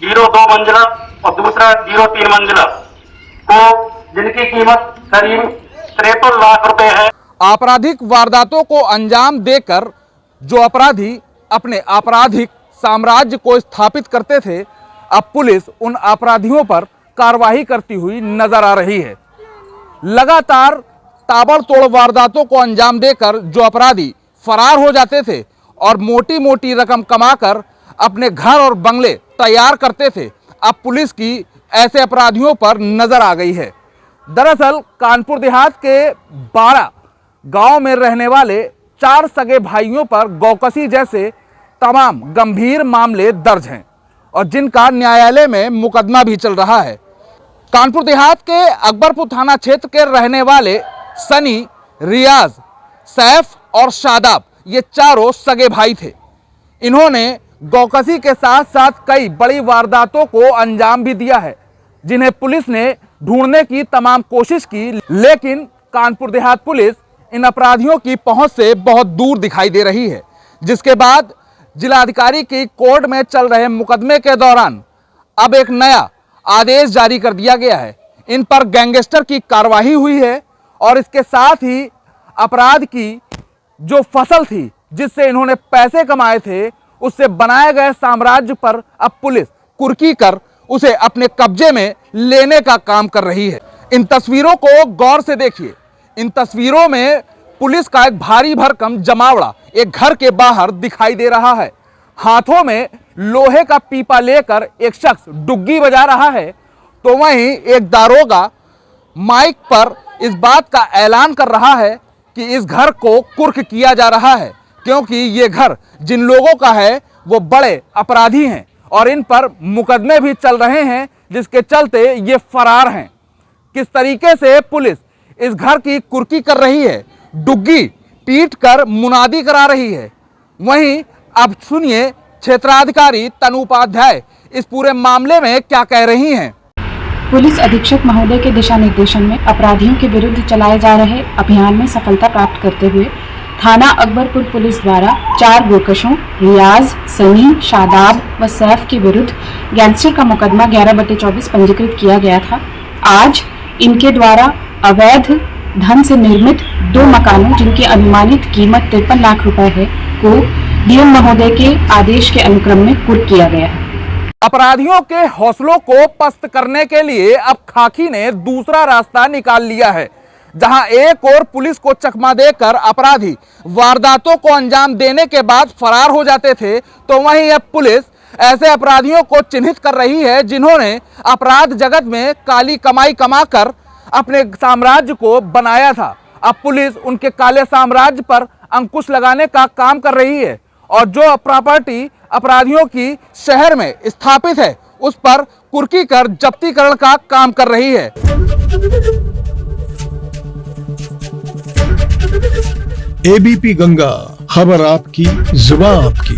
02 मंजिला और दूसरा 03 मंजिला को, जिनकी कीमत करीब 53 लाख रुपए है। आपराधिक वारदातों को अंजाम देकर जो अपराधी अपने आपराधिक साम्राज्य को स्थापित करते थे, अब पुलिस उन अपराधियों पर कार्रवाई करती हुई नजर आ रही है। लगातार ताबड़तोड़ वारदातों को अंजाम देकर जो अपराधी फरार हो जाते थे और मोटी मोटी रकम कमाकर अपने घर और बंगले तैयार करते थे, अब पुलिस की ऐसे अपराधियों पर नजर आ गई है। दरअसल कानपुर देहात के 12 गांव में रहने वाले 4 सगे भाइयों पर गौकसी जैसे तमाम गंभीर मामले दर्ज हैं और जिनका न्यायालय में मुकदमा भी चल रहा है। कानपुर देहात के अकबरपुर थाना क्षेत्र के रहने वाले सनी, रियाज, सैफ और शादाब ये चारों सगे भाई थे। इन्होंने गौकसी के साथ साथ कई बड़ी वारदातों को अंजाम भी दिया है, जिन्हें पुलिस ने ढूंढने की तमाम कोशिश की, लेकिन कानपुर देहात पुलिस इन अपराधियों की पहुंच से बहुत दूर दिखाई दे रही है। जिसके बाद जिलाधिकारी की कोर्ट में चल रहे मुकदमे के दौरान अब एक नया आदेश जारी कर दिया गया है। इन पर गैंगस्टर की कार्रवाई हुई है और इसके साथ ही अपराध की जो फसल थी, जिससे इन्होंने पैसे कमाए थे, उससे बनाए गए साम्राज्य पर अब पुलिस कुर्की कर उसे अपने कब्जे में लेने का काम कर रही है। इन तस्वीरों को गौर से देखिए। इन तस्वीरों में पुलिस का एक भारी भरकम जमावड़ा एक घर के बाहर दिखाई दे रहा है। हाथों में लोहे का पीपा लेकर एक शख्स डुग्गी बजा रहा है, तो वहीं एक दारोगा माइक पर इस बात का ऐलान कर रहा है कि इस घर को कुर्क किया जा रहा है, क्योंकि ये घर जिन लोगों का है वो बड़े अपराधी हैं और इन पर मुकदमे भी चल रहे हैं, जिसके चलते ये फरार हैं। किस तरीके से पुलिस इस घर की कुर्की कर रही है, डुग्गी पीट कर मुनादी करा रही है। वहीं अब सुनिए क्षेत्राधिकारी तनु उपाध्याय इस पूरे मामले में क्या कह रही हैं। पुलिस अधीक्षक महोदय के दिशा निर्देशन में अपराधियों के विरुद्ध चलाए जा रहे अभियान में सफलता प्राप्त करते हुए थाना अकबरपुर पुलिस द्वारा 4 गोकशों रियाज, सनी, शादाब व सैफ के विरुद्ध गैंगस्टर का मुकदमा 11/24 पंजीकृत किया गया था। आज इनके द्वारा अवैध धन से निर्मित 2 मकानों, जिनकी अनुमानित कीमत 53 लाख रुपए है, को डीएम महोदय के आदेश के अनुक्रम में कुर्क किया गया है। अपराधियों के हौसलों को पस्त करने के लिए अब खाकी ने दूसरा रास्ता निकाल लिया है। जहां एक और पुलिस को चकमा देकर अपराधी वारदातों को अंजाम देने के बाद फरार हो जाते थे, तो वहीं अब पुलिस ऐसे अपराधियों को चिन्हित कर रही है जिन्होंने अपराध जगत में काली कमाई कमाकर अपने साम्राज्य को बनाया था। अब पुलिस उनके काले साम्राज्य पर अंकुश लगाने का काम कर रही है और जो प्रॉपर्टी अपराधियों की शहर में स्थापित है, उस पर कुर्की कर जब्तीकरण का काम कर रही है। एबीपी गंगा, खबर आपकी, जुबान आपकी।